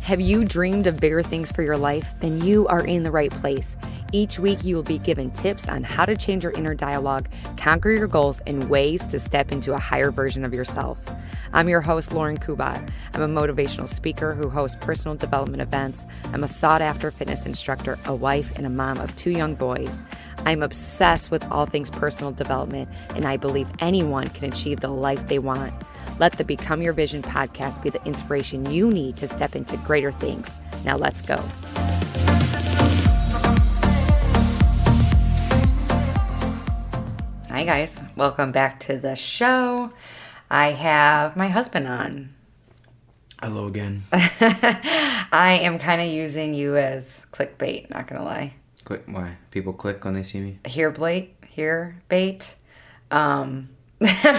Have you dreamed of bigger things for your life? Then you are in the right place. Each week, you will be given tips on how to change your inner dialogue, conquer your goals, and ways to step into a higher version of yourself. I'm your host, Lauren Kubat. I'm a motivational speaker who hosts personal development events. I'm a sought-after fitness instructor, a wife, and a mom of 2 young boys. I'm obsessed with all things personal development, and I believe anyone can achieve the life they want. Let the Become Your Vision podcast be the inspiration you need to step into greater things. Now let's go. Hi guys, welcome back to the show. I have my husband on. Hello again. I am kind of using you as clickbait, not gonna lie. Click? Why? People click when they see me? Here bait.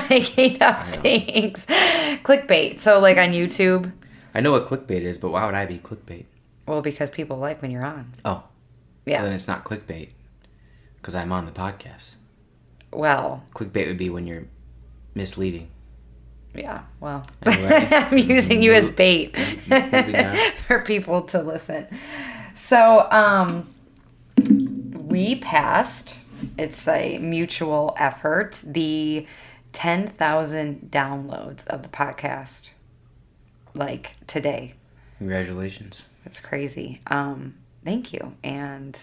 Making up things. Clickbait. So like on YouTube. I know what clickbait is, but why would I be clickbait? Well, because people like when you're on. Oh. Yeah. Well, then it's not clickbait because I'm on the podcast. Well. Clickbait would be when you're misleading. Yeah, well. Anyway, I'm using you as bait for people to listen. So, we passed, it's a mutual effort, the 10,000 downloads of the podcast, like today. Congratulations. It's crazy. Thank you. And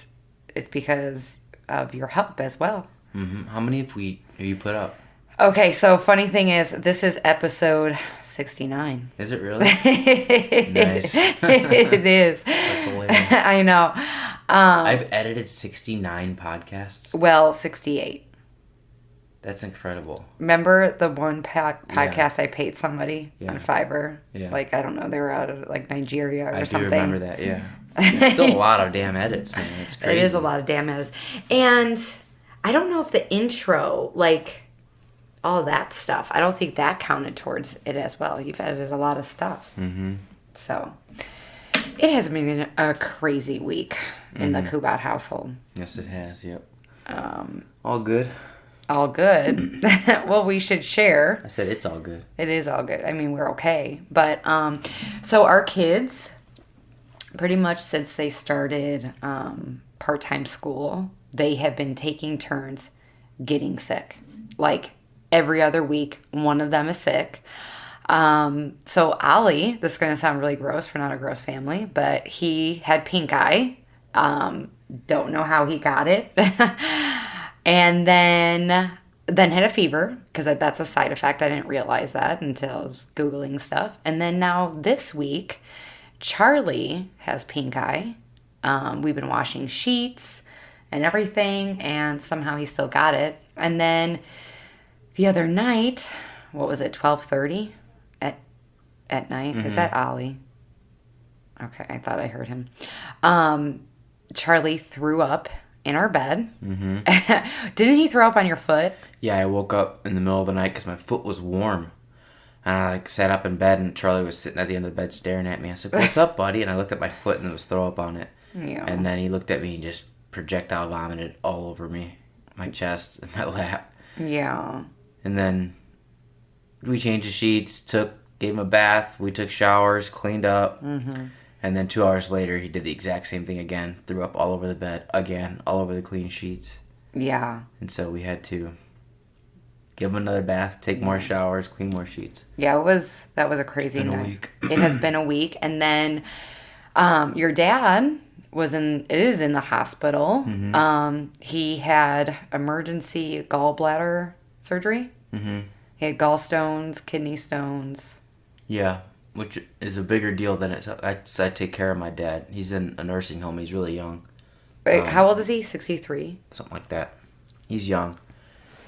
it's because of your help as well. Mm-hmm. How many have you put up? Okay, so funny thing is, this is episode 69. Is it really? Nice. It is. That's hilarious. I know. I've edited 69 podcasts. Well, 68. That's incredible. Remember the one podcast I paid somebody on Fiverr? Yeah. Like, I don't know, they were out of like Nigeria or something. I do remember that, yeah. It's still a lot of damn edits, man. It's crazy. It is a lot of damn edits. And I don't know if the intro, like all of that stuff, I don't think that counted towards it as well. You've edited a lot of stuff. Mm-hmm. So it has been a crazy week in the Kubat household. Yes, it has, yep. All good. All good. Well, we should share. I said it's all good. It is all good. I mean, we're okay. But, so our kids, pretty much since they started part-time school, they have been taking turns getting sick. Like, every other week, one of them is sick. So Ollie, this is going to sound really gross. We're not a gross family, but he had pink eye. Don't know how he got it. And then had a fever, because that's a side effect. I didn't realize that until I was Googling stuff. And then now this week, Charlie has pink eye. We've been washing sheets and everything, and somehow he still got it. And then the other night, what was it, 12:30 at night? Mm-hmm. Is that Ollie? Okay, I thought I heard him. Charlie threw up in our bed. Mm-hmm. Didn't he throw up on your foot? Yeah, I woke up in the middle of the night because my foot was warm. And I sat up in bed, and Charlie was sitting at the end of the bed staring at me. I said, "What's up, buddy?" And I looked at my foot, and there was throw up on it. Yeah. And then he looked at me and just projectile vomited all over me, my chest, and my lap. Yeah. And then we changed the sheets, gave him a bath, we took showers, cleaned up. Mm-hmm. And then 2 hours later, he did the exact same thing again. Threw up all over the bed again, all over the clean sheets. Yeah. And so we had to give him another bath, take more showers, clean more sheets. Yeah, that was a crazy night. A week. It has been a week. And then your dad is in the hospital. Mm-hmm. He had emergency gallbladder surgery. Mm-hmm. He had gallstones, kidney stones. Yeah. Which is a bigger deal than I take care of my dad. He's in a nursing home. He's really young. How old is he? 63? Something like that. He's young.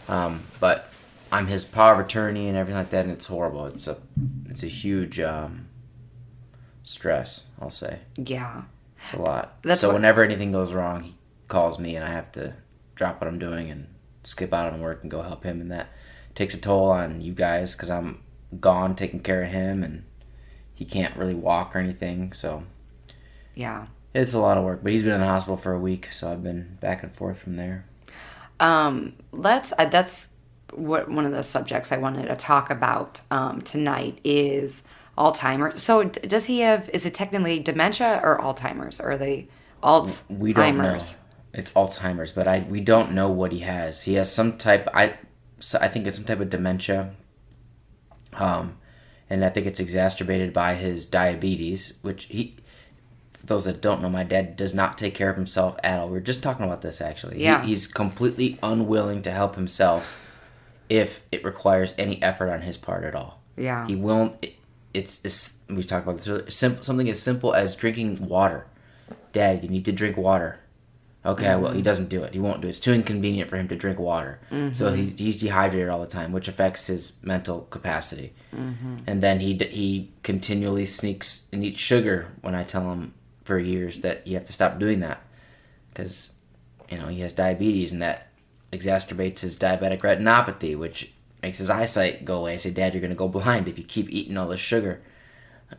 But I'm his power of attorney and everything like that, and it's horrible. It's a huge stress, I'll say. Yeah. It's a lot. Whenever anything goes wrong, he calls me, and I have to drop what I'm doing and skip out on work and go help him, and that takes a toll on you guys because I'm gone taking care of him, and he can't really walk or anything, so yeah, it's a lot of work. But he's been in the hospital for a week, so I've been back and forth from there. That's what one of the subjects I wanted to talk about tonight is Alzheimer's. So does he have? Is it technically dementia or Alzheimer's? Or are they We don't know. Alzheimer's? It's Alzheimer's, but we don't know what he has. He has some type. I think it's some type of dementia. And I think it's exacerbated by his diabetes, which for those that don't know, my dad does not take care of himself at all. We were just talking about this actually. Yeah. He's completely unwilling to help himself if it requires any effort on his part at all. Yeah. He won't. It's we talked about this earlier. Something as simple as drinking water. Dad, you need to drink water. Okay, well, he doesn't do it. He won't do it. It's too inconvenient for him to drink water. So he's dehydrated all the time, which affects his mental capacity. And then he continually sneaks and eats sugar when I tell him for years that you have to stop doing that because, he has diabetes and that exacerbates his diabetic retinopathy, which makes his eyesight go away. I say, Dad, you're going to go blind if you keep eating all this sugar.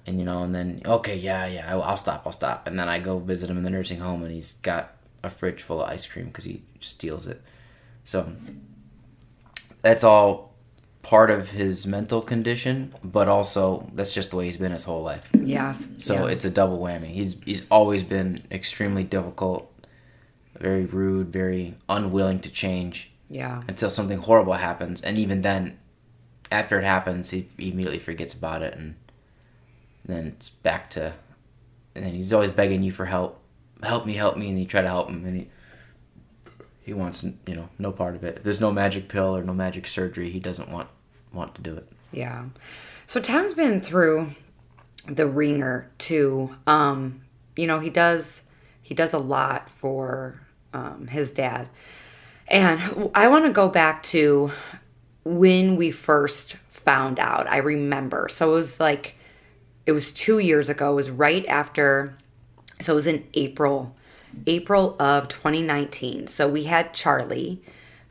And, and then, okay, yeah, I'll stop. And then I go visit him in the nursing home and he's got a fridge full of ice cream because he steals it. So that's all part of his mental condition, but also that's just the way he's been his whole life. Yeah. So it's a double whammy. He's always been extremely difficult, very rude, very unwilling to change. Yeah. Until something horrible happens, and even then, after it happens, he immediately forgets about it, and then it's back to, and then he's always begging you for help. Help me, and you try to help him, and he wants, no part of it. If there's no magic pill or no magic surgery, he doesn't want to do it. Yeah. So Tom's been through the ringer too. He does a lot for his dad. And I want to go back to when we first found out. I remember. So it was 2 years ago. It was right after. So it was in April of 2019. So we had Charlie.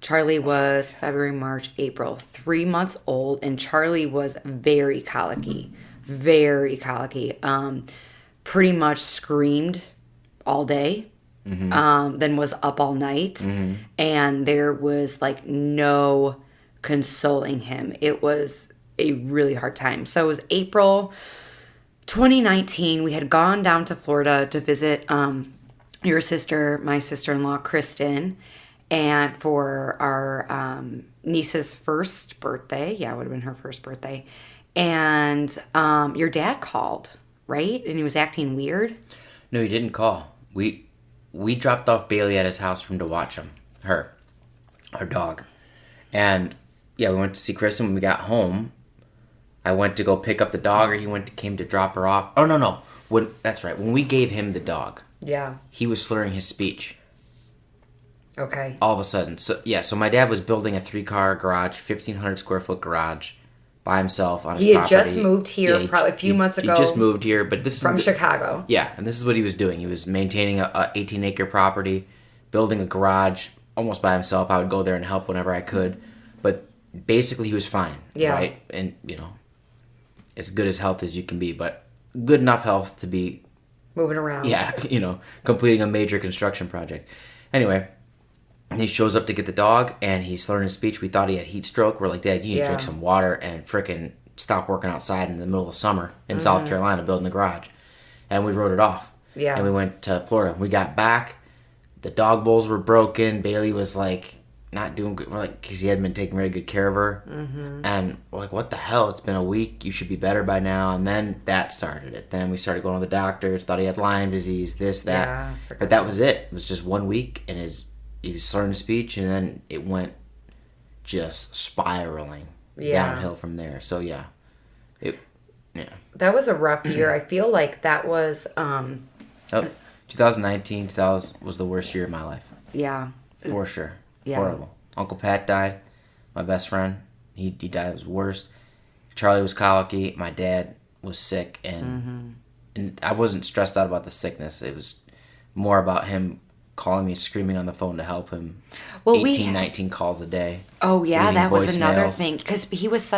Charlie was February, March, April, 3 months old. And Charlie was very colicky. Very colicky. Pretty much screamed all day. Then was up all night. And there was no consoling him. It was a really hard time. So it was April 2019, we had gone down to Florida to visit your sister, my sister-in-law, Kristen, and for our niece's first birthday. Yeah, it would have been her first birthday. And your dad called, right? And he was acting weird? No, he didn't call. We dropped off Bailey at his house for him to watch our dog. And, yeah, we went to see Kristen when we got home. I went to go pick up the dog, or he came to drop her off. Oh, no. That's right. When we gave him the dog, yeah, he was slurring his speech. Okay. All of a sudden. So my dad was building a 3-car garage, 1,500 square foot garage by himself on his property. He had just moved here probably a few months ago. He just moved here, but this from Chicago. Yeah, and this is what he was doing. He was maintaining a 18-acre property, building a garage almost by himself. I would go there and help whenever I could, but basically he was fine. Yeah. Right? And, as good as health as you can be, but good enough health to be moving around. Yeah, completing a major construction project. Anyway, he shows up to get the dog, and he's slurring his speech. We thought he had heat stroke. We're like, Dad, you need to drink some water and frickin' stop working outside in the middle of summer in South Carolina building a garage. And we wrote it off. Yeah. And we went to Florida. We got back. The dog bowls were broken. Bailey was not doing good, because he hadn't been taking very good care of her. And we're like, what the hell? It's been a week. You should be better by now. And then that started it. Then we started going to the doctors. Thought he had Lyme disease, this, that. Yeah, but that was it. It was just 1 week, and he was slurring his speech, and then it went just spiraling downhill from there. So yeah, that was a rough year. I feel like that was 2019 was the worst year of my life. Yeah, for sure. Yeah. Horrible. Uncle Pat died, my best friend. He died. It was worst. Charlie was colicky. My dad was sick, and I wasn't stressed out about the sickness. It was more about him calling me, screaming on the phone to help him. Well, 19 calls a day. Oh yeah, that was another thing, because he was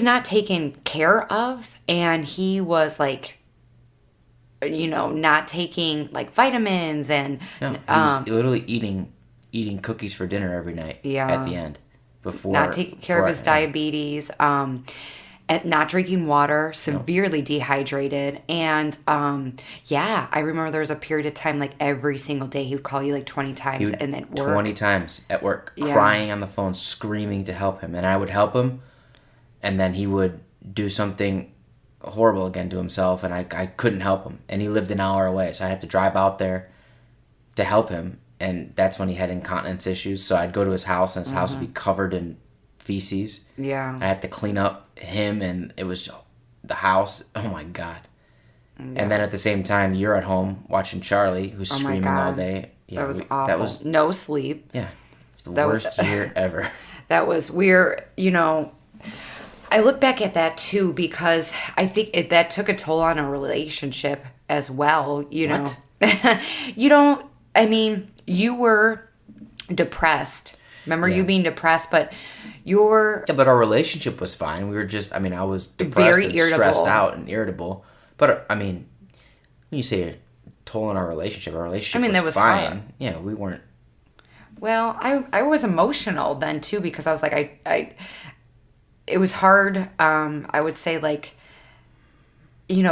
not taken care of, and he was not taking vitamins, and no, he was literally eating cookies for dinner every night. Yeah. At the end, before not taking care of his diabetes. and not drinking water, severely dehydrated. And I remember there was a period of time like every single day he would call you like 20 times and then work. 20 times at work, crying on the phone, screaming to help him. And I would help him, and then he would do something horrible again to himself, and I couldn't help him. And he lived an hour away, so I had to drive out there to help him. And that's when he had incontinence issues. So I'd go to his house, and his house would be covered in feces. Yeah. I had to clean up him, and it was the house. Oh, my God. Yeah. And then at the same time, you're at home watching Charlie, who's screaming all day. Yeah, that was awful. That was no sleep. Yeah. It's the worst year ever. That was weird. I look back at that, too, because I think that took a toll on our relationship as well. What? You were depressed. Remember you being depressed, but Yeah, but our relationship was fine. We were just, I was depressed and stressed out and irritable. But, when you say a toll on our relationship was that was fine. hard. Yeah, we weren't. Well, I was emotional then, too, because I was like, it was hard, I would say, like,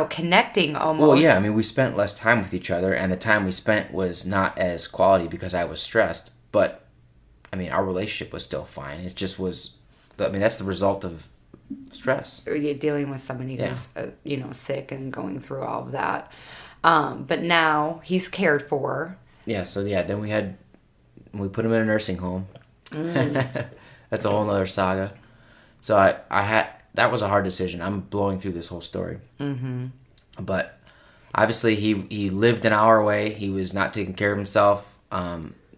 connecting almost. Well, yeah, we spent less time with each other, and the time we spent was not as quality because I was stressed. But, our relationship was still fine. It just was, that's the result of stress. You're dealing with somebody who's, sick and going through all of that. But now he's cared for. Yeah, so, then we put him in a nursing home. That's a whole nother saga. So that was a hard decision. I'm blowing through this whole story. Mm-hmm. But obviously he lived an hour away. He was not taking care of himself.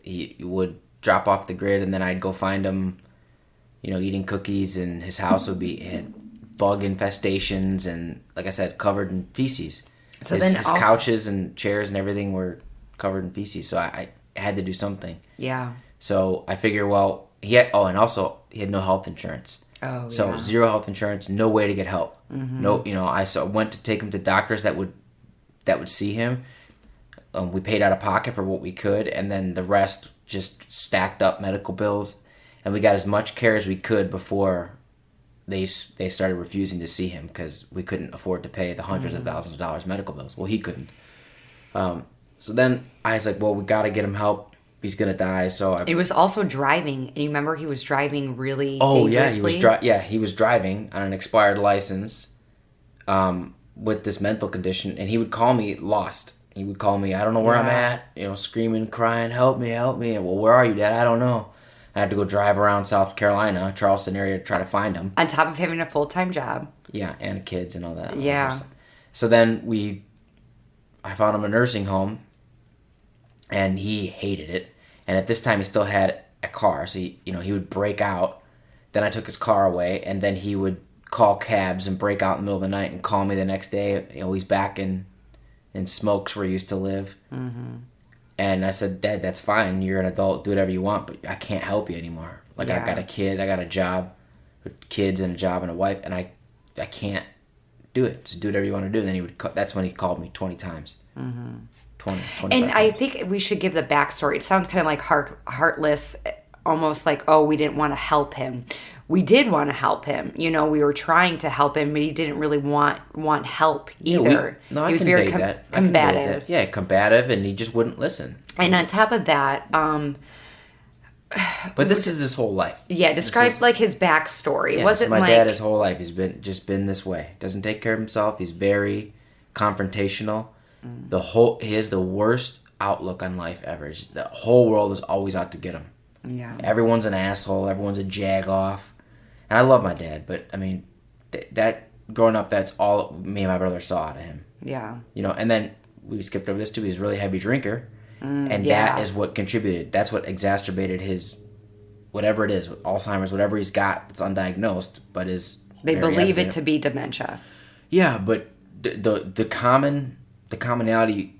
He would drop off the grid, and then I'd go find him, eating cookies, and his house had bug infestations and, like I said, covered in feces. So his couches and chairs and everything were covered in feces. So I had to do something. Yeah. So I figure, he had no health insurance. Oh, so zero health insurance, no way to get help. Mm-hmm. No, I went to take him to doctors that would see him. We paid out of pocket for what we could, and then the rest just stacked up medical bills, and we got as much care as we could before they started refusing to see him because we couldn't afford to pay the hundreds of thousands of dollars medical bills. Well, he couldn't. So then I was like, we got to get him help. He's gonna die. So it was also driving, and you remember he was driving really dangerously? Yeah, he was driving on an expired license, with this mental condition, and he would call me lost. He would call me, I don't know where I'm at, screaming, crying, help me. And, well, where are you, Dad? I don't know. I had to go drive around South Carolina, Charleston area, to try to find him. On top of having a full-time job. Yeah, and kids and all that. Yeah. So then I found him a nursing home. And he hated it. And at this time, he still had a car. So, he would break out. Then I took his car away. And then he would call cabs and break out in the middle of the night and call me the next day. He's back in Smokes where he used to live. Mm-hmm. And I said, Dad, that's fine. You're an adult. Do whatever you want. But I can't help you anymore. I got a kid. I got a job with kids and a job and a wife. And I can't do it. So do whatever you want to do. And then that's when he called me 20 times. Mm-hmm. 20 and I think we should give the backstory. It sounds kind of like heartless, almost like, we didn't want to help him. We did want to help him. We were trying to help him, but he didn't really want help either. He was very combative. Yeah, combative, and he just wouldn't listen. And on top of that, but this is his whole life. Yeah, describe like his backstory. Yeah, Wasn't my dad his whole life. He's been this way. Doesn't take care of himself. He's very confrontational. He has the worst outlook on life ever. The whole world is always out to get him. Yeah. Everyone's an asshole. Everyone's a jag-off. And I love my dad, but that growing up, that's all me and my brother saw out of him. Yeah. And then we skipped over this too. He's a really heavy drinker, and that is what contributed. That's what exacerbated his whatever it is, Alzheimer's, whatever he's got that's undiagnosed, but is they believe it to be dementia. Yeah, but the commonality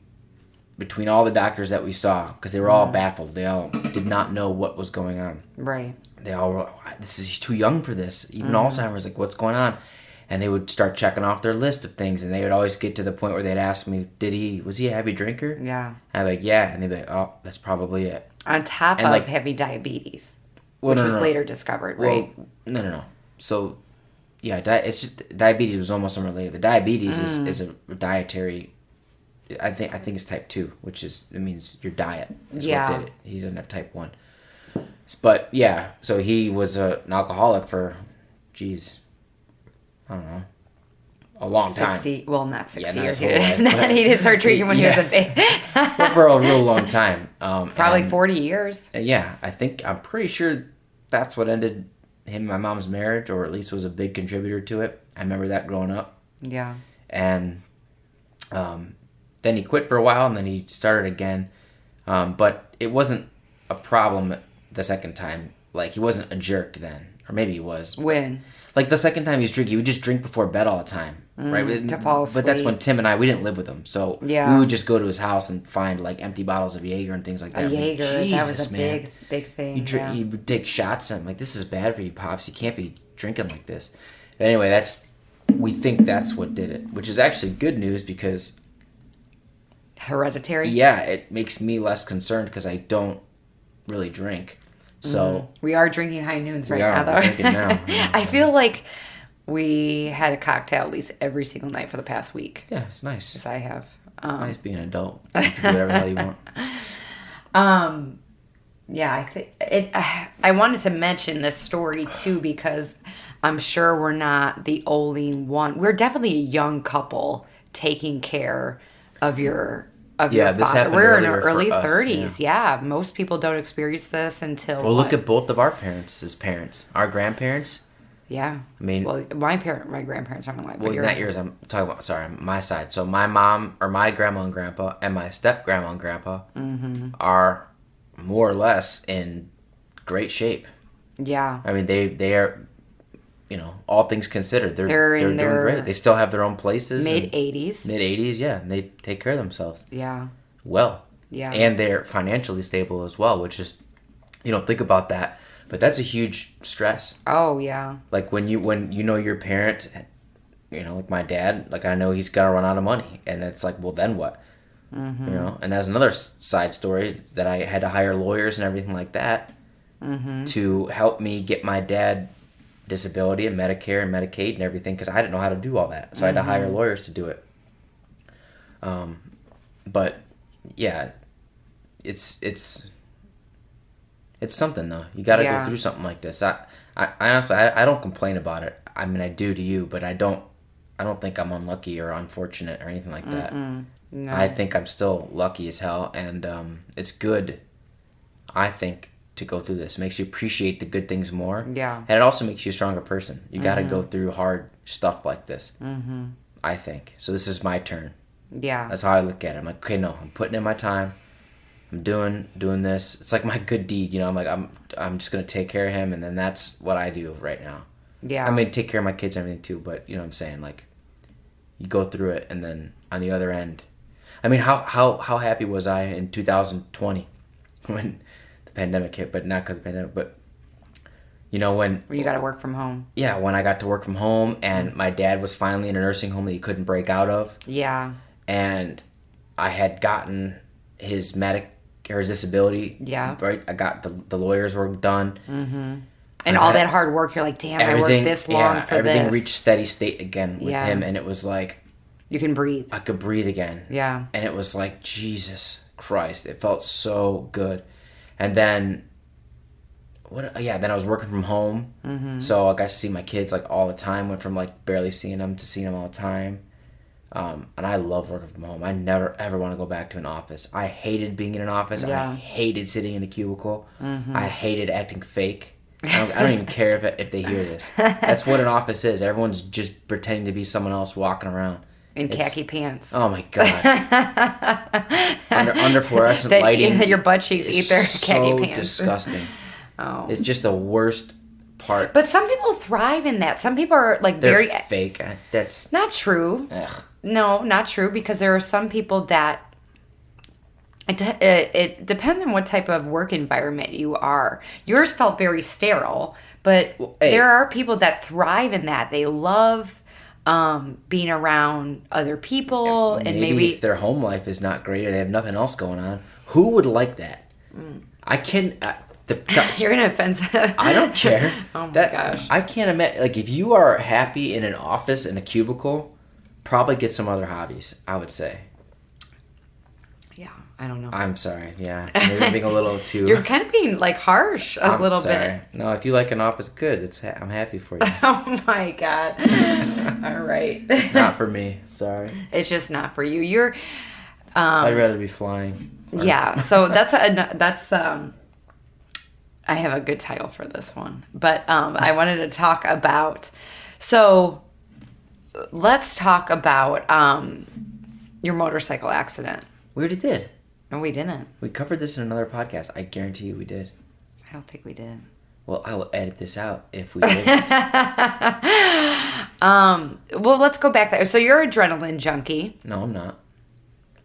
between all the doctors that we saw, because they were all baffled. They all did not know what was going on. Right. They all were, he's too young for this. Even Alzheimer's, like, what's going on? And they would start checking off their list of things, and they would always get to the point where they'd ask me, was he a heavy drinker? Yeah. And I'd be like, yeah. And they'd be like, oh, that's probably it. On top of heavy diabetes, which was later discovered, right? No. So Yeah, it's just, diabetes was almost unrelated. The diabetes is a dietary. I think it's type 2, which it means your diet is what did it. He doesn't have type 1. But yeah, so he was an alcoholic for, geez, I don't know, a long 60, time. well, not 60 not years. his whole life, He didn't start drinking when he was a baby. For a real long time. Probably 40 years. Yeah, I'm pretty sure that's what ended him and my mom's marriage, or at least was a big contributor to it. I remember that growing up. Yeah. And then he quit for a while, and then he started again. But it wasn't a problem the second time. Like, he wasn't a jerk then. Or maybe he was. When? Like, the second time he was drinking, he would just drink before bed all the time. Right? To fall asleep. But that's when Tim and I, we didn't live with him. So we would just go to his house and find, like, empty bottles of Jaeger and things like that. Jaeger, Jesus, that was a big thing. He would take shots, and I'm like, this is bad for you, Pops. You can't be drinking like this. But anyway, we think that's what did it, which is actually good news because... Hereditary? Yeah, it makes me less concerned because I don't really drink. So we are drinking high noons right now, though. We're drinking now. I feel like we had a cocktail at least every single night for the past week. Yeah, it's nice. Yes, I have. It's nice being an adult. You can do whatever the hell you want. Yeah, I think I wanted to mention this story too because I'm sure we're not the only one. We're definitely a young couple taking care of your this father. happened We're in earlier our early for us, 30s. Yeah, most people don't experience this until. Well, look at both of our parents, our grandparents. Yeah. I mean, well, my grandparents aren't alive. Well, not yours. I'm talking about. Sorry, my side. So my mom, or my grandma and grandpa, and my step grandma and grandpa are more or less in great shape. Yeah. I mean, they are. All things considered, they're doing great. They still have their own places. Mid-80s. Mid-80s, yeah, and they take care of themselves. Yeah. Well. Yeah. And they're financially stable as well, which is, you don't think about that, but that's a huge stress. Oh yeah. Like when you know your parent, like my dad, like I know he's gonna run out of money, and it's like, well, then what? And that's another side story that I had to hire lawyers and everything like that to help me get my dad disability and Medicare and Medicaid and everything, because I didn't know how to do all that, so I had to hire lawyers to do it. But yeah, it's something though. You got to go through something like this. I honestly I don't complain about it. I mean, I do to you, but I don't think I'm unlucky or unfortunate or anything like that. No. I think I'm still lucky as hell, and it's good, I think, to go through this. It makes you appreciate the good things more. Yeah. And it also makes you a stronger person. You got to go through hard stuff like this, I think. So this is my turn. Yeah. That's how I look at it. I'm like, okay, no, I'm putting in my time. I'm doing this. It's like my good deed, I'm like, I'm just going to take care of him, and then that's what I do right now. Yeah. I mean, take care of my kids and everything too, but you know what I'm saying? Like, you go through it, and then on the other end, I mean, how happy was I in 2020 when the pandemic hit? But not because of the pandemic, but when you got to work from home. Yeah, when I got to work from home, and my dad was finally in a nursing home that he couldn't break out of. Yeah. And I had gotten his his disability. Yeah. Right. I got the lawyers were done. And all that hard work, you're like, damn, I worked this long for everything this. reached steady state again with him, and it was like, you can breathe. I could breathe again. Yeah. And it was like, Jesus Christ, it felt so good. And then, then I was working from home, so I got to see my kids like all the time. Went from like barely seeing them to seeing them all the time. And I love working from home. I never ever want to go back to an office. I hated being in an office. Yeah. I hated sitting in the cubicle. I hated acting fake. I don't even care if they hear this. That's what an office is. Everyone's just pretending to be someone else walking around. In khaki pants. Oh my God. under fluorescent lighting. Your butt cheeks eat their khaki pants. So disgusting. Oh. It's just the worst part. But some people thrive in that. Some people are like They're very fake. That's not true. Ugh. No, not true, because there are some people that it depends on what type of work environment you are. Yours felt very sterile, but there are people that thrive in that. They love being around other people, and maybe if their home life is not great or they have nothing else going on. Who would like that? I can. You're gonna offend. I don't care. Oh my gosh. I can't imagine. Like, if you are happy in an office in a cubicle, probably get some other hobbies. I would say. Yeah, I don't know. I'm sorry. Yeah, maybe I'm being a little too. You're kind of being like harsh a little bit. No, if you like an office, good. I'm happy for you. Oh my god. All right. Not for me. Sorry. It's just not for you. You're. I'd rather be flying. Yeah. So that's I have a good title for this one, but I wanted to talk about. So let's talk about your motorcycle accident. We already did. No, we didn't. We covered this in another podcast. I guarantee you we did. I don't think we did. Well, I will edit this out if we did. Well, let's go back there. So you're an adrenaline junkie. No, I'm not.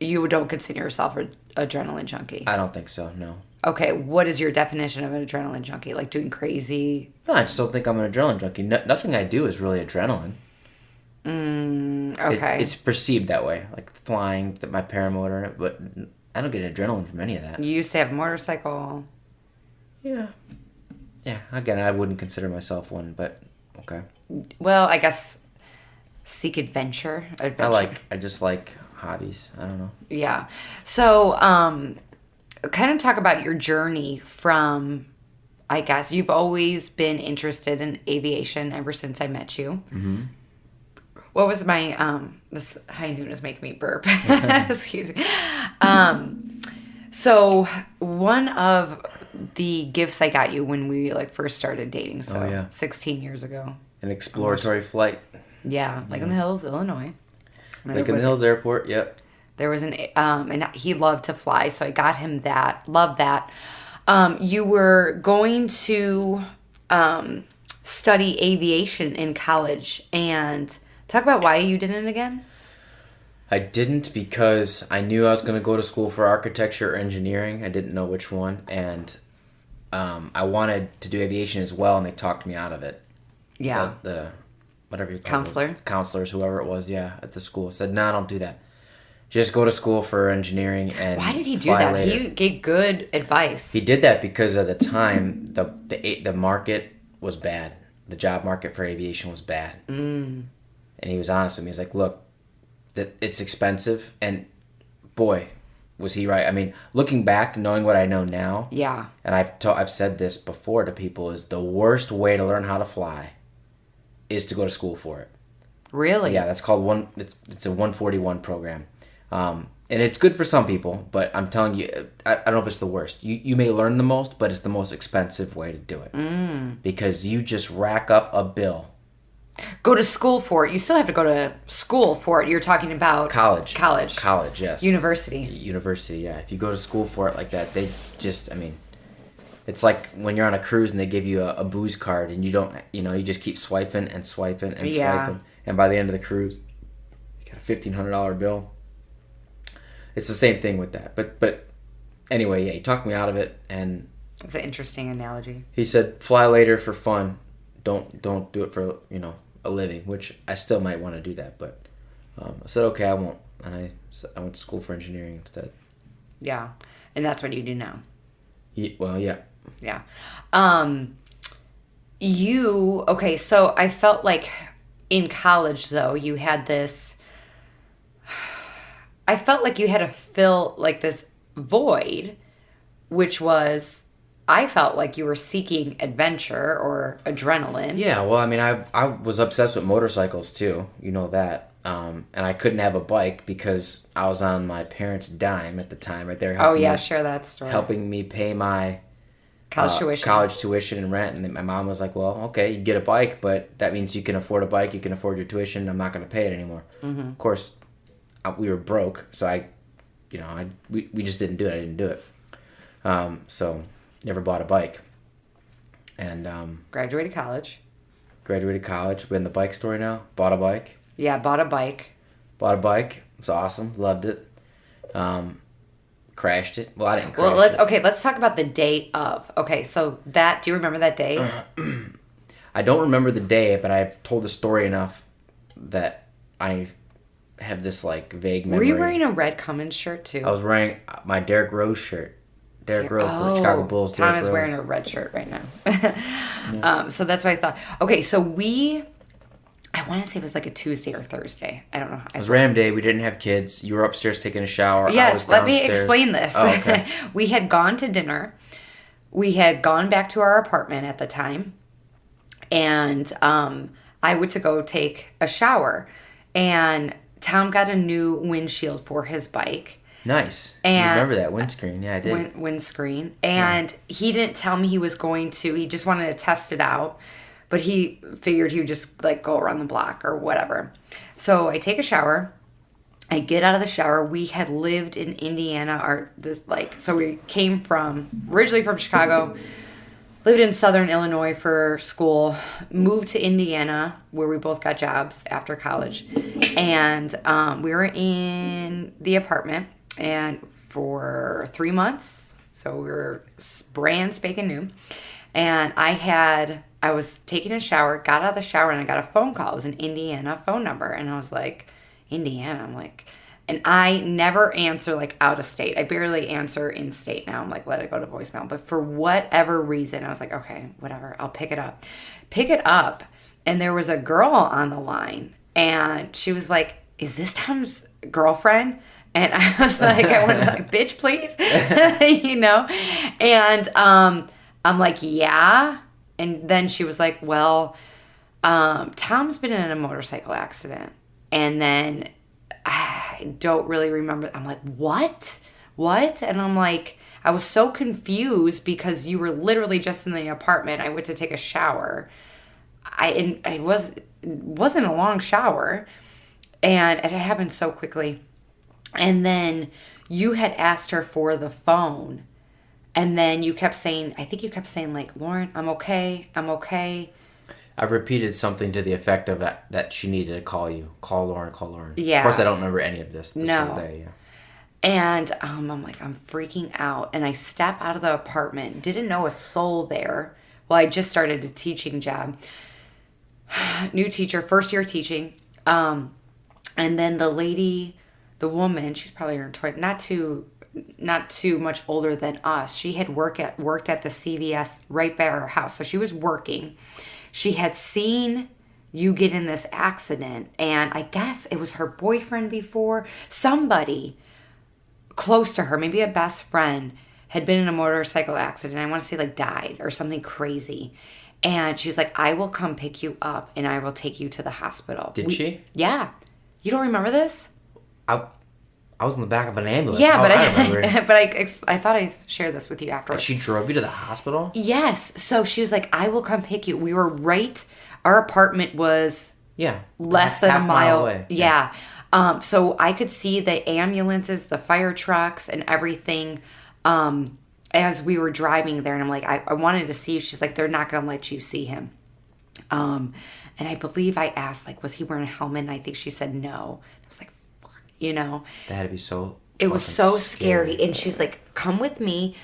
You don't consider yourself an adrenaline junkie? I don't think so, no. Okay, what is your definition of an adrenaline junkie? Like doing crazy? No, I just don't think I'm an adrenaline junkie. Nothing I do is really adrenaline. Okay. It's perceived that way, like flying, my paramotor, but I don't get adrenaline from any of that. You used to have a motorcycle. Yeah. Yeah, again, I wouldn't consider myself one, but okay. Well, I guess seek adventure. I just like hobbies. I don't know. Yeah. So, kind of talk about your journey from, I guess, you've always been interested in aviation ever since I met you. Mm-hmm. What was my, this high noon is making me burp. Excuse me. So one of the gifts I got you when we first started dating, 16 years ago. An exploratory flight. Yeah, in the Hills, Illinois. Like in the Hills Airport, yep. There was and he loved to fly, so I got him that. Loved that. You were going to study aviation in college, and talk about why you didn't again. I didn't because I knew I was going to go to school for architecture or engineering. I didn't know which one, and I wanted to do aviation as well, and they talked me out of it. Yeah. The whatever you call counselor. it. Counselors, whoever it was, at the school said, "No, don't do that. Just go to school for engineering and." Why did he do that? Later. He gave good advice. He did that because at the time the market was bad. The job market for aviation was bad. And he was honest with me. He's like, "Look, that it's expensive," and boy, was he right. I mean, looking back, knowing what I know now, yeah, and I've said this before to people, is the worst way to learn how to fly is to go to school for it. Really? Yeah, that's called it's a 141 program, and it's good for some people, but I'm telling you, I don't know if it's the worst. You may learn the most, but it's the most expensive way to do it because you just rack up a bill. Go to school for it. You still have to go to school for it. You're talking about college, yes. University, yeah. If you go to school for it like that, they just, it's like when you're on a cruise and they give you a booze card and you don't, you just keep swiping and swiping and swiping. And by the end of the cruise, you got a $1,500 bill. It's the same thing with that. But anyway, he talked me out of it, and it's an interesting analogy. He said, "Fly later for fun. Don't do it for a living," which I still might want to do that, but I said, okay, I won't, and I went to school for engineering instead. Yeah, and that's what you do now. Well, yeah. Yeah. Okay, so I felt like in college, though, you had this, I felt like you had to fill this void, which was, I felt like you were seeking adventure or adrenaline. Yeah, well, I was obsessed with motorcycles too. You know that. And I couldn't have a bike because I was on my parents' dime at the time, right there. Share that story. Helping me pay my college tuition and rent. And my mom was like, "Well, okay, you get a bike, but that means you can afford a bike, you can afford your tuition. I'm not going to pay it anymore." Mm-hmm. Of course, we were broke, so we just didn't do it. I didn't do it. So never bought a bike. And graduated college. We're in the bike store now. Bought a bike. Yeah, bought a bike. It was awesome. Loved it. Crashed it. Well, I didn't crash it. Let's talk about the day of. Okay, so do you remember that day? I don't remember the day, but I've told the story enough that I have this vague memory. Were you wearing a red Cummins shirt too? I was wearing my Derrick Rose shirt. Derrick Rose, the Chicago Bulls. Tom is wearing a red shirt right now. So that's what I thought. Okay, so I want to say it was like a Tuesday or Thursday. I don't know. It was Ram Day. We didn't have kids. You were upstairs taking a shower. Yes, I was let downstairs. me explain this. Oh, okay. We had gone to dinner. We had gone back to our apartment at the time. And I went to go take a shower. And Tom got a new windshield for his bike. Nice. And you remember that windscreen? Yeah, I did. Windscreen. And he didn't tell me he was going to. He just wanted to test it out. But he figured he would just like go around the block or whatever. So I take a shower. I get out of the shower. We had lived in Indiana. So we came originally from Chicago. Lived in Southern Illinois for school. Moved to Indiana where we both got jobs after college. And we were in the apartment. And for 3 months, so we were brand spanking new. And I was taking a shower, got out of the shower, and I got a phone call. It was an Indiana phone number. And I was like, Indiana? I'm like, and I never answer like out of state. I barely answer in state now. I'm like, let it go to voicemail. But for whatever reason, I was like, okay, whatever, I'll pick it up. Pick it up, and there was a girl on the line. And she was like, is this Tom's girlfriend? And I was like, I want to like, bitch, please, And I'm like, yeah. And then she was like, well, Tom's been in a motorcycle accident. And then I don't really remember. I'm like, what? And I'm like, I was so confused because you were literally just in the apartment. I went to take a shower. It wasn't a long shower. And it happened so quickly. And then you had asked her for the phone. And then I think you kept saying like, Lauren, I'm okay. I repeated something to the effect of that she needed to call you. Call Lauren. Yeah. Of course, I don't remember any of this whole day. Yeah. And I'm like, I'm freaking out. And I step out of the apartment. Didn't know a soul there. Well, I just started a teaching job. New teacher, first year teaching. And then the woman, she's probably in her 20s, not too much older than us. She had worked at the CVS right by our house. So she was working. She had seen you get in this accident, and I guess it was her boyfriend before. Somebody close to her, maybe a best friend, had been in a motorcycle accident. I want to say like died or something crazy. And she was like, I will come pick you up and I will take you to the hospital. Did she? Yeah. You don't remember this? I was in the back of an ambulance. Yeah, but I remember it. But I thought I shared this with you afterwards. She drove you to the hospital? Yes. So she was like, I will come pick you. We were our apartment was less than a mile away. Yeah. So I could see the ambulances, the fire trucks, and everything as we were driving there. And I'm like, I wanted to see. She's like, they're not going to let you see him. And I believe I asked, like, was he wearing a helmet? And I think she said no. I was like, fuck, That had to be so... It was so scary. And she's like, come with me.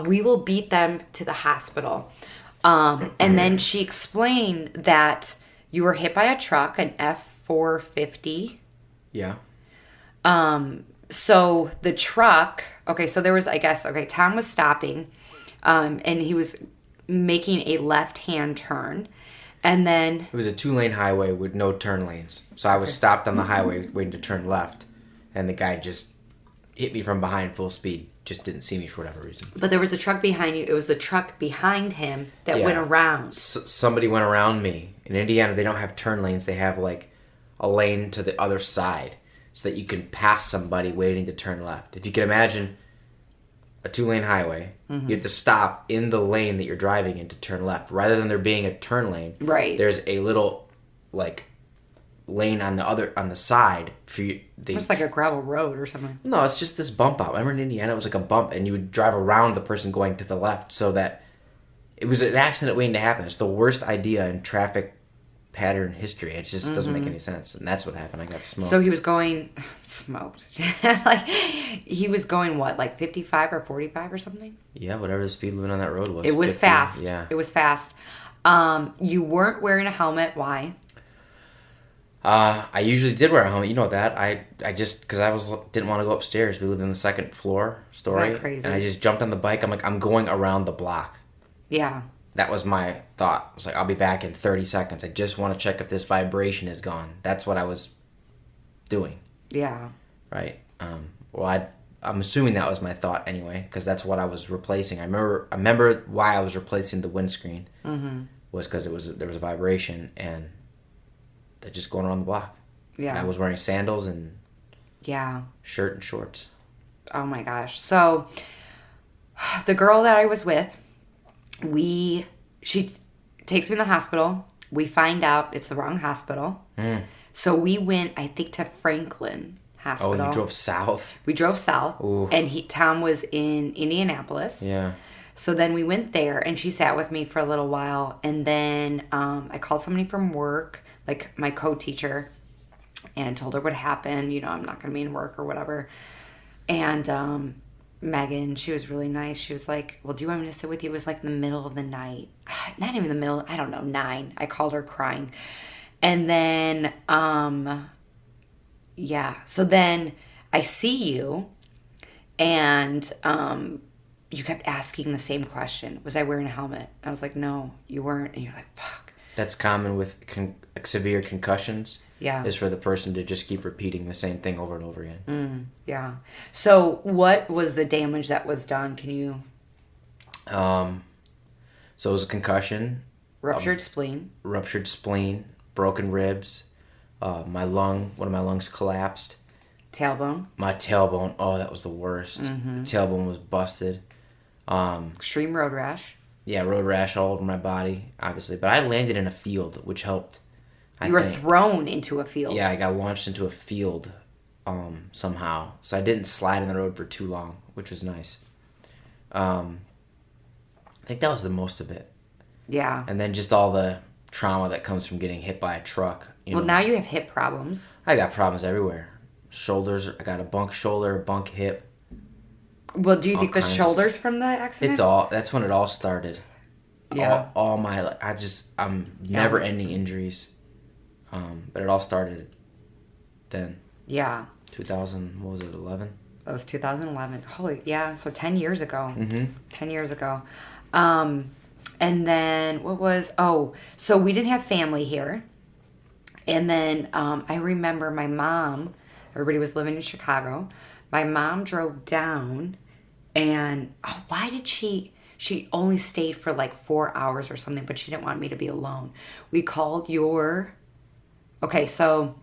We will beat them to the hospital. And then she explained that you were hit by a truck, an F-450. Yeah. So the truck, so there was, Tom was stopping, and he was making a left-hand turn. And then... It was a 2-lane highway with no turn lanes. So I was stopped on the highway waiting to turn left. And the guy just hit me from behind full speed. Just didn't see me for whatever reason. But there was a truck behind you. It was the truck behind him that went around. Somebody went around me. In Indiana, they don't have turn lanes. They have like a lane to the other side so that you can pass somebody waiting to turn left. If you can imagine a 2-lane highway, you have to stop in the lane that you're driving in to turn left. Rather than there being a turn lane, right? There's a little like lane on the side for you. It's like a gravel road or something. No, it's just this bump out. Remember in Indiana, it was like a bump, and you would drive around the person going to the left, so that it was an accident waiting to happen. It's the worst idea in traffic pattern history. It just doesn't make any sense, and that's what happened. I got smoked. So he was going smoked. Like he was going what, like 55 or 45 or something? Yeah, whatever the speed limit on that road was. It was 50, fast. Yeah, it was fast. You weren't wearing a helmet. Why? I usually did wear a helmet. You know that. I just because didn't want to go upstairs. We lived in the second floor story. Is that crazy? And I just jumped on the bike. I'm like, I'm going around the block. Yeah. That was my thought. I was like, I'll be back in 30 seconds. I just want to check if this vibration is gone. That's what I was doing. Yeah. Right. I'm assuming that was my thought anyway, because that's what I was replacing. I remember why I was replacing the windscreen was because there was a vibration and they're just going around the block. Yeah. And I was wearing sandals and shirt and shorts. Oh my gosh. So the girl that I was with, she takes me to the hospital. We find out it's the wrong hospital. So we went, I think, to Franklin Hospital. Oh, you drove south? We drove south. Ooh. And Tom was in Indianapolis. Yeah. So then we went there, and she sat with me for a little while. And then I called somebody from work, like my co-teacher, and told her what happened. You know, I'm not going to be in work or whatever. And Megan, she was really nice. She was like, well, do you want me to sit with you? It was like in the middle of the night. Not even the middle, I don't know, 9. I called her crying. And then, so then I see you, and you kept asking the same question. Was I wearing a helmet? I was like, no, you weren't. And you're like, fuck. That's common with severe concussions. Yeah. Is for the person to just keep repeating the same thing over and over again. Yeah. So what was the damage that was done? Can you... So it was a concussion. Ruptured spleen. Ruptured spleen. Broken ribs. One of my lungs collapsed. Tailbone. My tailbone. Oh, that was the worst. The tailbone was busted. Extreme road rash. Yeah, road rash all over my body, obviously. But I landed in a field, which helped. You were thrown into a field. Yeah, I got launched into a field somehow. So I didn't slide in the road for too long, which was nice. I think that was the most of it. Yeah. And then just all the trauma that comes from getting hit by a truck. Now you have hip problems. I got problems everywhere. Shoulders, I got a bunk shoulder, bunk hip. Well, do you think the shoulder's from the accident? That's when it all started. Yeah. I'm never ending injuries. But it all started then. Yeah. 2000, what was it, 11? That was 2011. Holy, yeah, so 10 years ago. 10 years ago. And then, so we didn't have family here. And then I remember my mom, everybody was living in Chicago. My mom drove down, and why did she only stayed for like 4 hours or something, but she didn't want me to be alone. We called so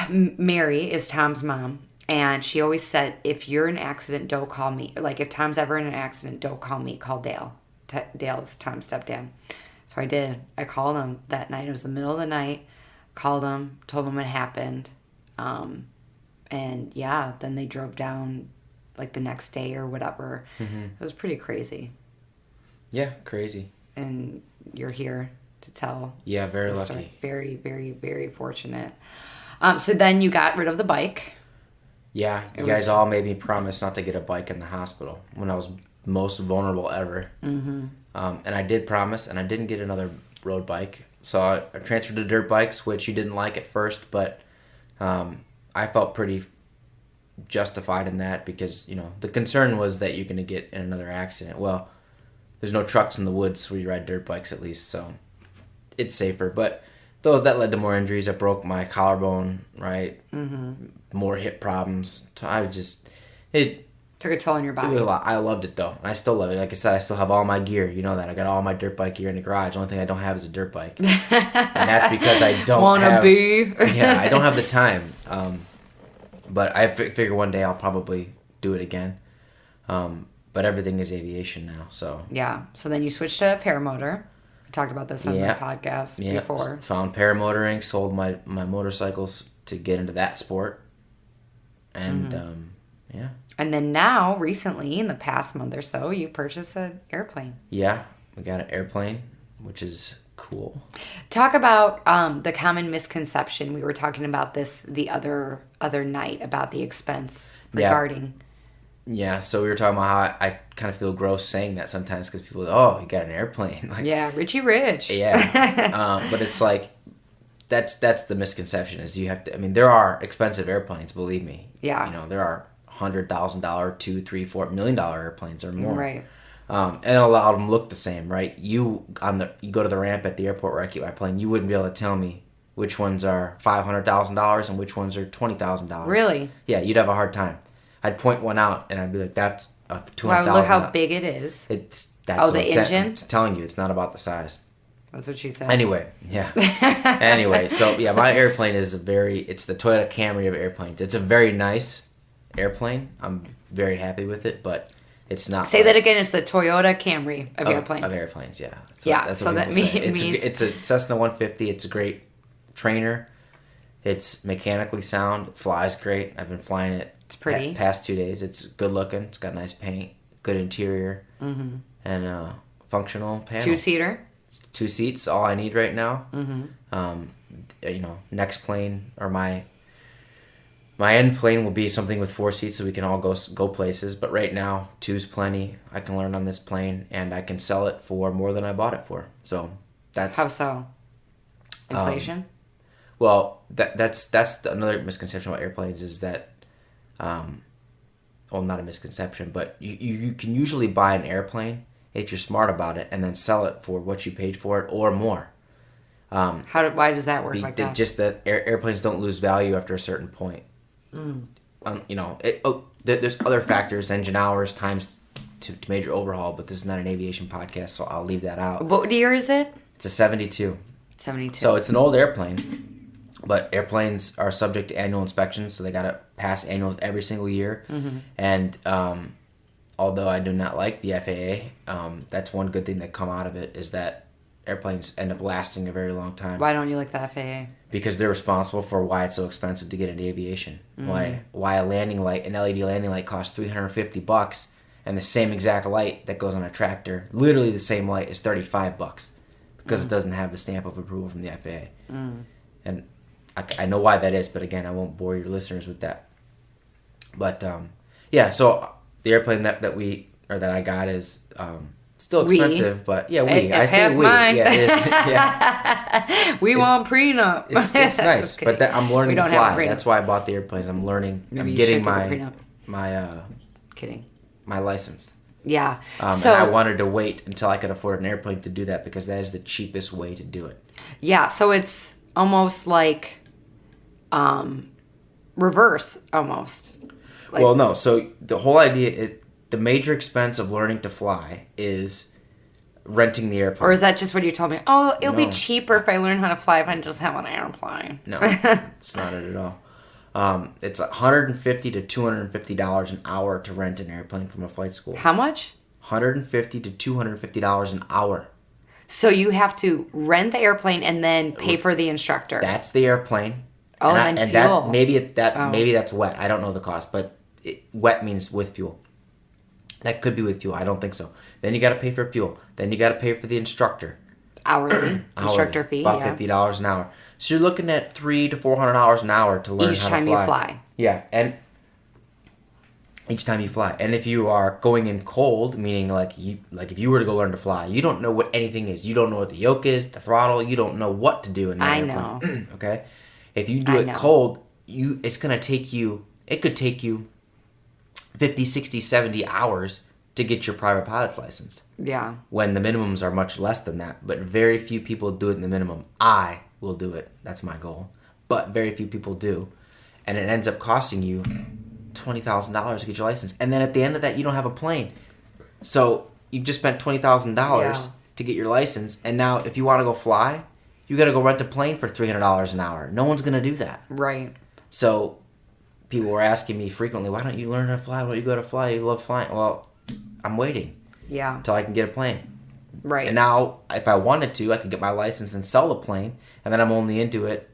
Mary is Tom's mom, and she always said, if you're in an accident, don't call me. Like, if Tom's ever in an accident, don't call me. Call Dale. Dale is Tom's stepdad. So I did. I called him that night. It was the middle of the night. Called him, told him what happened. And yeah, then they drove down like the next day or whatever. It was pretty crazy. Yeah, crazy. And you're here to tell. Yeah, very lucky. Story. Very, very, very fortunate. So then you got rid of the bike. Yeah, you guys all made me promise not to get a bike in the hospital when I was most vulnerable ever. And I did promise, and I didn't get another road bike. So I transferred to dirt bikes, which you didn't like at first, but I felt pretty justified in that because, the concern was that you're going to get in another accident. Well, there's no trucks in the woods where you ride dirt bikes at least, so it's safer. But that led to more injuries. I broke my collarbone, right? More hip problems. It took a toll on your body. It was a lot. I loved it though. I still love it. Like I said, I still have all my gear. You know that. I got all my dirt bike gear in the garage. The only thing I don't have is a dirt bike. And that's because I don't have... I don't have the time. But I figure one day I'll probably do it again. But everything is aviation now, so... Yeah. So then you switched to paramotor. We talked about this on the podcast before. Found paramotoring, sold my motorcycles to get into that sport. And, And then now, recently, in the past month or so, you purchased an airplane. Yeah, we got an airplane, which is cool. Talk about the common misconception. We were talking about this the other night about the expense regarding... Yeah, so we were talking about how I kind of feel gross saying that sometimes because people go, oh, you got an airplane. Like, Richie Rich. Yeah. But it's like, that's the misconception is you have to. I mean, there are expensive airplanes. Believe me. Yeah. You know, there are $100,000, $2, $3, $4 million airplanes or more. Right. And a lot of them look the same, right? You go to the ramp at the airport where I keep my plane. You wouldn't be able to tell me which ones are $500,000 and which ones are $20,000. Really? Yeah, you'd have a hard time. I'd point one out and I'd be like, "That's a $200,000." Wow, look how big it is. The engine? It's telling you, it's not about the size. That's what she said. Anyway, yeah. Anyway, so yeah, my airplane is it's the Toyota Camry of airplanes. It's a very nice airplane. I'm very happy with it, but it's not. Say that again. It's the Toyota Camry of airplanes. Of airplanes, yeah. That's so that means it's a Cessna 150. It's a great trainer. It's mechanically sound. It flies great. I've been flying it. It's pretty. Past 2 days. It's good looking. It's got nice paint, good interior, and functional panel. 2-seater. 2 seats. All I need right now. Mm-hmm. Next plane or my end plane will be something with 4 seats so we can all go places. But right now, 2's plenty. I can learn on this plane and I can sell it for more than I bought it for. So that's how so? Inflation. Well, that's another misconception about airplanes is that, well, not a misconception, but you can usually buy an airplane if you're smart about it and then sell it for what you paid for it or more. Why does that work like that? Just that airplanes don't lose value after a certain point. There's other factors, engine hours, times to major overhaul, but this is not an aviation podcast, so I'll leave that out. What year is it? It's a 72. 72. So it's an old airplane, but airplanes are subject to annual inspections, so they got to pass annuals every single year. Mm-hmm. And although I do not like the FAA, that's one good thing that come out of it is that airplanes end up lasting a very long time. Why don't you like the FAA? Because they're responsible for why it's so expensive to get into aviation. Why a landing light, an LED landing light, costs $350, and the same exact light that goes on a tractor, literally the same light, is $35 because it doesn't have the stamp of approval from the FAA. And I know why that is, but again, I won't bore your listeners with that. But yeah, so the airplane that I got is still expensive, but yeah, I say we. Mine. Yeah, it is. Yeah. We want prenup. It's nice, but I'm learning to fly. That's why I bought the airplanes. I'm learning. Maybe I'm getting Kidding. my license. Yeah. And I wanted to wait until I could afford an airplane to do that because that is the cheapest way to do it. Yeah, so it's almost like reverse, almost. Well, no. So the whole idea, the major expense of learning to fly is renting the airplane. Or is that just what you told me? Oh, it'll be cheaper if I learn how to fly if I just have an airplane. No, it's not it at all. It's $150 to $250 an hour to rent an airplane from a flight school. How much? $150 to $250 an hour. So you have to rent the airplane and then pay for the instructor. That's the airplane. Oh, and then fuel. Maybe that's wet. I don't know the cost, but wet means with fuel. That could be with fuel. I don't think so. Then you got to pay for fuel. Then you got to pay for the instructor. Hourly. Instructor fee. About $50 an hour. So you're looking at $300 to $400 an hour to learn how to fly. Each time you fly. Yeah, and each time you fly. And if you are going in cold, meaning if you were to go learn to fly, you don't know what anything is. You don't know what the yoke is, the throttle. You don't know what to do in that airplane. I know. Okay? If you do it cold, it could take you 50, 60, 70 hours to get your private pilot's license. Yeah. When the minimums are much less than that. But very few people do it in the minimum. I will do it. That's my goal. But very few people do. And it ends up costing you $20,000 to get your license. And then at the end of that, you don't have a plane. So you just spent $20,000 to get your license. And now if you want to go fly, you got to go rent a plane for $300 an hour. No one's going to do that. Right. So people were asking me frequently, why don't you learn how to fly? Why don't you go to fly? You love flying. Well, I'm waiting. Yeah. Until I can get a plane. Right. And now, if I wanted to, I could get my license and sell the plane. And then I'm only into it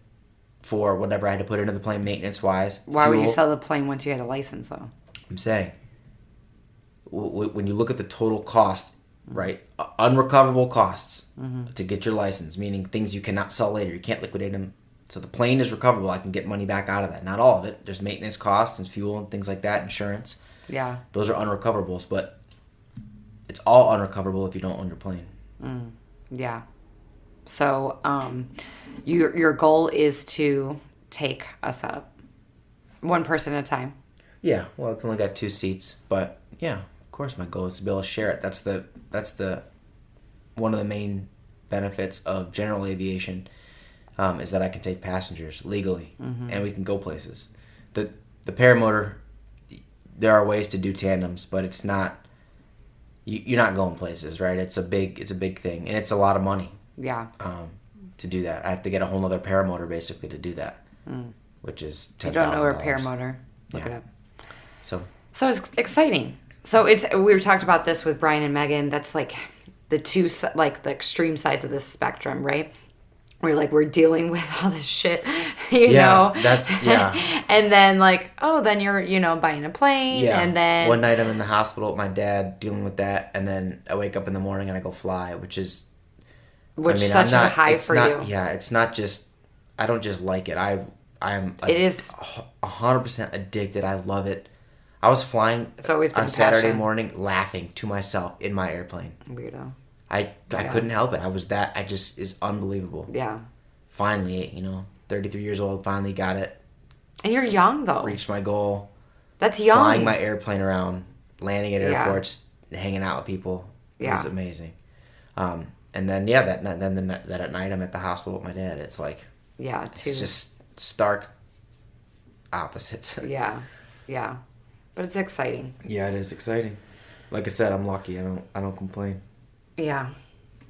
for whatever I had to put into the plane maintenance-wise. Why would you sell the plane once you had a license, though? I'm saying, when you look at the total cost, right, unrecoverable costs to get your license, meaning things you cannot sell later. You can't liquidate them. So the plane is recoverable. I can get money back out of that. Not all of it. There's maintenance costs and fuel and things like that, insurance. Yeah. Those are unrecoverables, but it's all unrecoverable if you don't own your plane. Yeah. So your goal is to take us up one person at a time. Yeah, well, it's only got 2 seats, but yeah, of course, my goal is to be able to share it. That's the one of the main benefits of general aviation, is that I can take passengers legally, and we can go places. The paramotor, there are ways to do tandems, but it's not. You're not going places, right? It's a big thing, and it's a lot of money. Yeah. To do that, I have to get a whole other paramotor basically to do that, which is $10,000. You don't know her paramotor. Look it up. So it's exciting. So we talked about this with Brian and Megan. That's like the two, like the extreme sides of this spectrum, right? We're dealing with all this shit, you know? And then then you're, buying a plane. Yeah. And then one night I'm in the hospital with my dad dealing with that. And then I wake up in the morning and I go fly, which is such a high for you. Yeah. It's not just, I don't just like it. It is 100% addicted. I love it. I was flying on Saturday morning laughing to myself in my airplane. Weirdo. I couldn't help it. It's unbelievable. Yeah. Finally, 33 years old, finally got it. And you're young, though. Reached my goal. That's young. Flying my airplane around, landing at airports, hanging out with people. It was amazing. And then, that at night I'm at the hospital with my dad. It's like, it's just stark opposites. Yeah. But it's exciting. Yeah, it is exciting. Like I said, I'm lucky. I don't complain. Yeah.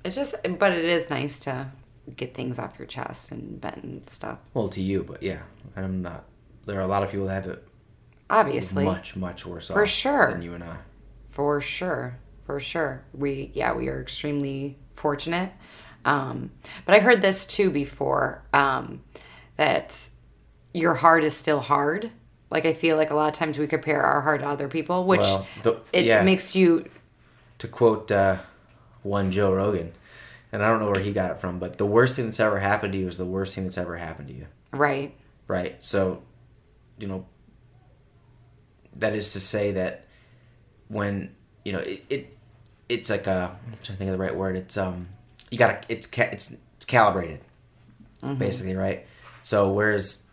But it is nice to get things off your chest and vent and stuff. Well, to you, but yeah, I'm not. There are a lot of people that have it obviously much, much worse for off sure than you and I. For sure. We are extremely fortunate. But I heard this too before, that your heart is still hard. Like, I feel like a lot of times we compare our heart to other people, which makes you... To quote one Joe Rogan, and I don't know where he got it from, but the worst thing that's ever happened to you is the worst thing that's ever happened to you. Right. Right. So, that is to say that when, it's like I'm trying to think of the right word. It's, it's calibrated, basically, right? So, whereas,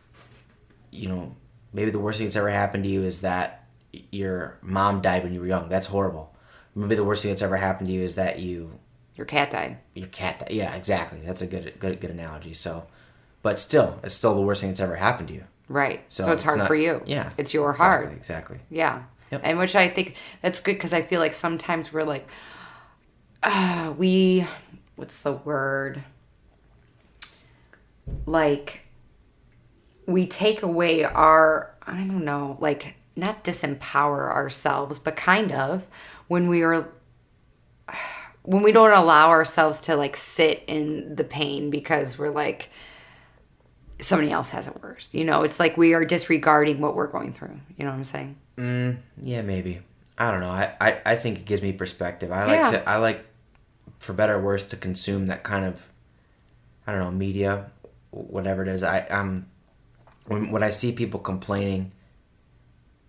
maybe the worst thing that's ever happened to you is that your mom died when you were young. That's horrible. Maybe the worst thing that's ever happened to you is that your cat died. Your cat died. Yeah, exactly. That's a good analogy. So, but still, it's still the worst thing that's ever happened to you. Right. So it's hard for you. Yeah. It's your heart. Exactly. Yeah. Yep. And which I think that's good, because I feel like sometimes we're like, what's the word? Like, we take away our, I don't know, like, not disempower ourselves, but kind of when we don't allow ourselves to like sit in the pain because we're like, somebody else has it worse. It's like we are disregarding what we're going through. You know what I'm saying? Yeah, maybe. I don't know. I think it gives me perspective. I like, for better or worse, to consume that kind of, I don't know, media, whatever it is. When I see people complaining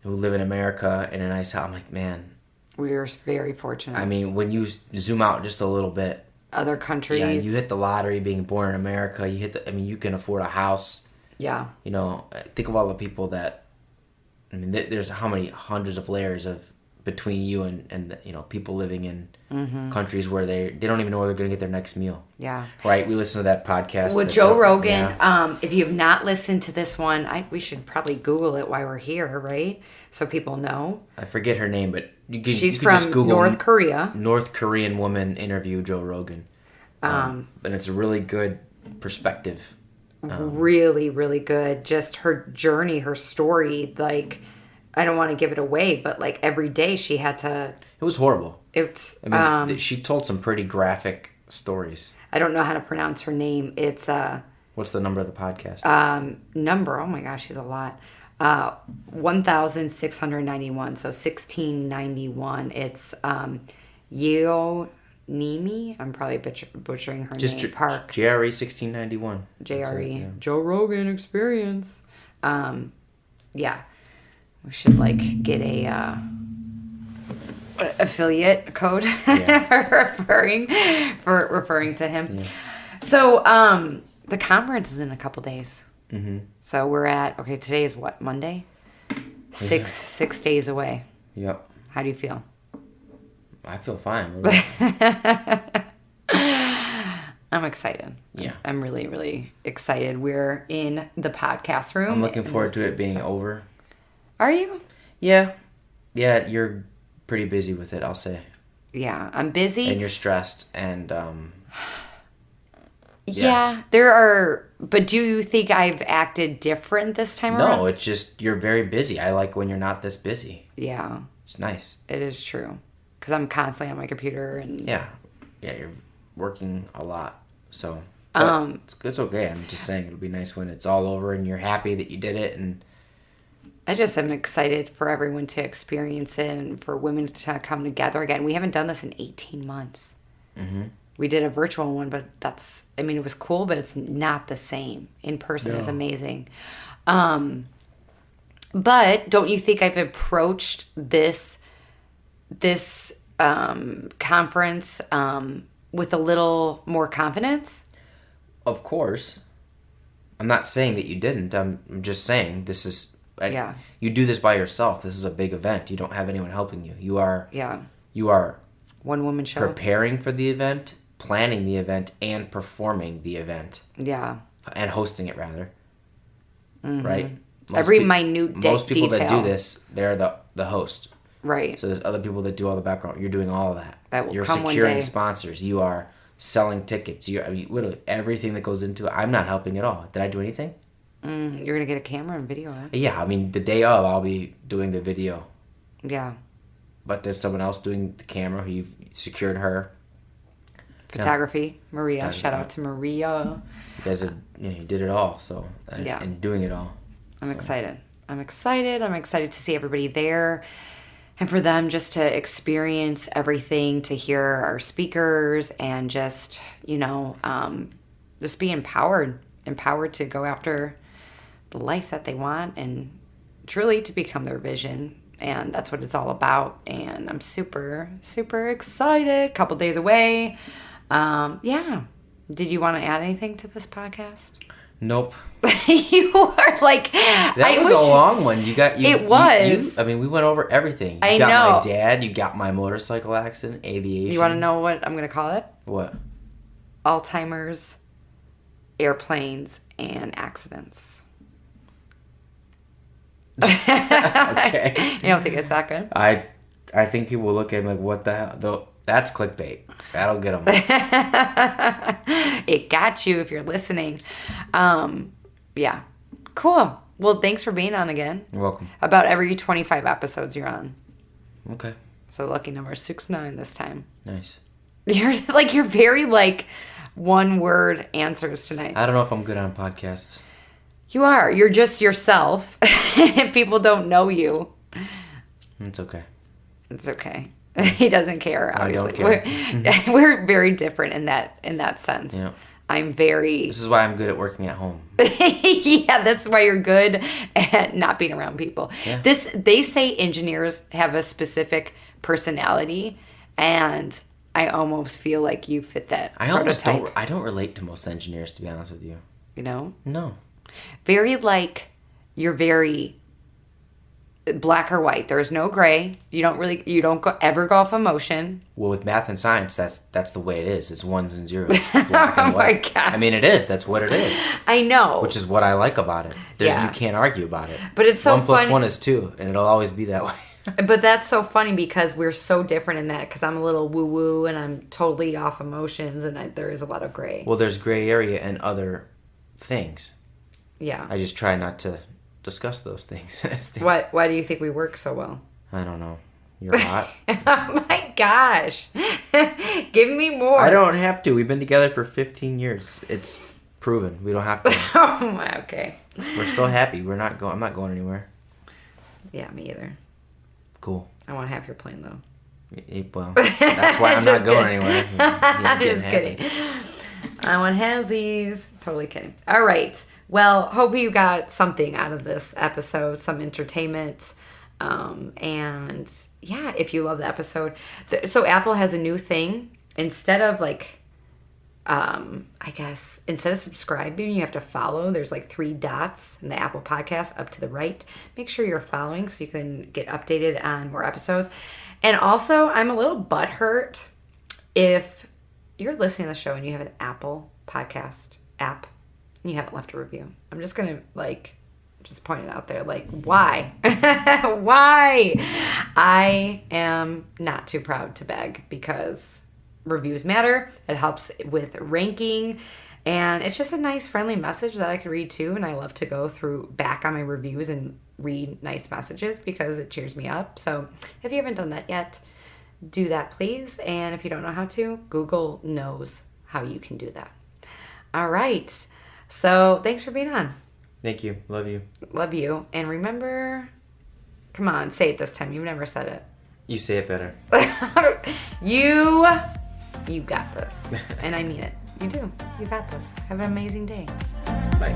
who live in America in a nice house, I'm like, man. We're very fortunate. I mean, when you zoom out just a little bit. Other countries. Yeah, you hit the lottery being born in America. You can afford a house. Yeah. Think of all the people that, there's how many hundreds of layers of between you and people living in countries where they don't even know where they're going to get their next meal. Yeah. Right? We listen to that podcast. With Joe Rogan. Yeah. If you have not listened to this one, we should probably Google it while we're here, right? So people know. I forget her name, but she's from just Google North Korea. North Korean woman interview Joe Rogan. And it's a really good perspective. Really, really good. Just her journey, her story, like, I don't want to give it away, but like every day she had to... It was horrible. She told some pretty graphic stories. I don't know how to pronounce her name. It's... What's the number of the podcast? Oh my gosh, she's a lot. 1,691, so 1691. It's Yeo Nimi. I'm probably butchering her name. Park. JRE 1691. JRE. Yeah. Joe Rogan Experience. Yeah. We should get a affiliate code for referring to him. Yeah. So, the conference is in a couple days. Mm-hmm. So we're at, okay, today is what, Monday? Six days away. Yep. How do you feel? I feel fine. I'm excited. Yeah. I'm really, really excited. We're in the podcast room. I'm looking forward to it being over. Are you? Yeah. Yeah, you're pretty busy with it, I'll say. Yeah, I'm busy. And you're stressed, and yeah, there are. But do you think I've acted different this time around? No, it's just you're very busy. I like when you're not this busy. Yeah. It's nice. It is true. Because I'm constantly on my computer. And Yeah, you're working a lot. So it's okay. I'm just saying it'll be nice when it's all over and you're happy that you did it. And I just am excited for everyone to experience it and for women to come together again. We haven't done this in 18 months. Mm-hmm. We did a virtual one, but it was cool, but it's not the same. In person is amazing. But don't you think I've approached this conference with a little more confidence? Of course. I'm not saying that you didn't. I'm just saying this is... You do this by yourself. This is a big event. You don't have anyone helping you. You are... Yeah. You are... One-woman show. Preparing for the event, planning the event, and performing the event. Yeah. And hosting it, rather. Mm-hmm. Right? Every minute Most people detail. that do this, they're the host. Right. So there's other people that do all the background. You're doing all of that. That will You're come one securing day. sponsors. You are selling tickets. Literally everything that goes into it. I'm not helping at all. Did I do anything? You're going to get a camera and video it. Yeah, the day of, I'll be doing the video. Yeah. But there's someone else doing the camera. You've secured her. Photography, Maria. Shout out to Maria. You guys you did it all. So and doing it all. I'm excited. I'm excited to see everybody there. And for them just to experience everything, to hear our speakers, and just, just be empowered to go after the life that they want and truly to become their vision. And that's what it's all about. And I'm super, super excited. Couple days away. Yeah. Did you want to add anything to this podcast? Nope. You are like... That was a long one. It was. We went over everything. I know. You know. got my dad. You got my motorcycle accident, aviation. You want to know what I'm going to call it? What? Alzheimer's, airplanes, and accidents. Okay. You don't think it's that good? I think people will look at him like, what the hell? That's clickbait. That'll get them. It got you if you're listening. Yeah. Cool. Well, thanks for being on again. You're welcome. About every 25 episodes you're on. Okay. So lucky number 69 this time. Nice. You're very one word answers tonight. I don't know if I'm good on podcasts. You are. You're just yourself. People don't know you. It's okay. It's okay. He doesn't care, obviously. I don't care. We're very different in that sense. Yeah. I'm very... This is why I'm good at working at home. Yeah, that's why you're good at not being around people. Yeah. They say engineers have a specific personality, and I almost feel like you fit that prototype. I don't relate to most engineers, to be honest with you. You know? No. You're very black or white. There's no gray. You don't ever go off emotion. Well, with math and science, that's the way it is. It's ones and zeros. Black and Oh white. my gosh. It is. That's what it is. I know. Which is what I like about it. You can't argue about it. But it's so 1 + funny. 1 is 2, and it'll always be that way. But that's so funny because we're so different in that, because I'm a little woo-woo and I'm totally off emotions, and there is a lot of gray. Well, there's gray area and other things. Yeah. I just try not to discuss those things. Why do you think we work so well? I don't know. You're hot. Oh my gosh. Give me more. I don't have to. We've been together for 15 years. It's proven. We don't have to. Oh my, okay. We're still happy. I'm not going anywhere. Yeah, me either. Cool. I want to have your plane though. Well, that's why I'm not going anywhere. I'm just kidding. I want halvesies. Totally kidding. All right. Well, hope you got something out of this episode, some entertainment. And yeah, if you love the episode. So Apple has a new thing. Instead of I guess instead of subscribing, you have to follow. There's like 3 dots in the Apple Podcast up to the right. Make sure you're following so you can get updated on more episodes. And also, I'm a little butthurt if you're listening to the show and you have an Apple Podcast app and you haven't left a review. I'm just going to just point it out there. Like, why? Why? I am not too proud to beg because reviews matter. It helps with ranking, and it's just a nice friendly message that I can read too. And I love to go back on my reviews and read nice messages because it cheers me up. So if you haven't done that yet, do that please. And if you don't know how to, Google knows how you can do that. All right, so thanks for being on. Thank you. Love you. Love you. And remember, come on, say it this time. You've never said it. You say it better. You got this. And I mean it. You do. You got this. Have an amazing day. Bye.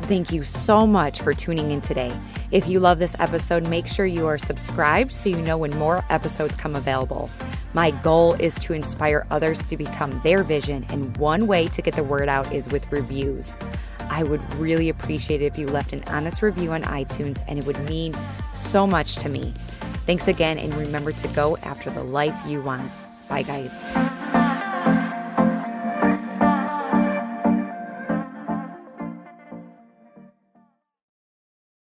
Thank you so much for tuning in today. If you love this episode, make sure you are subscribed so you know when more episodes come available. My goal is to inspire others to become their vision, and one way to get the word out is with reviews. I would really appreciate it if you left an honest review on iTunes, and it would mean so much to me. Thanks again, and remember to go after the life you want. Bye, guys.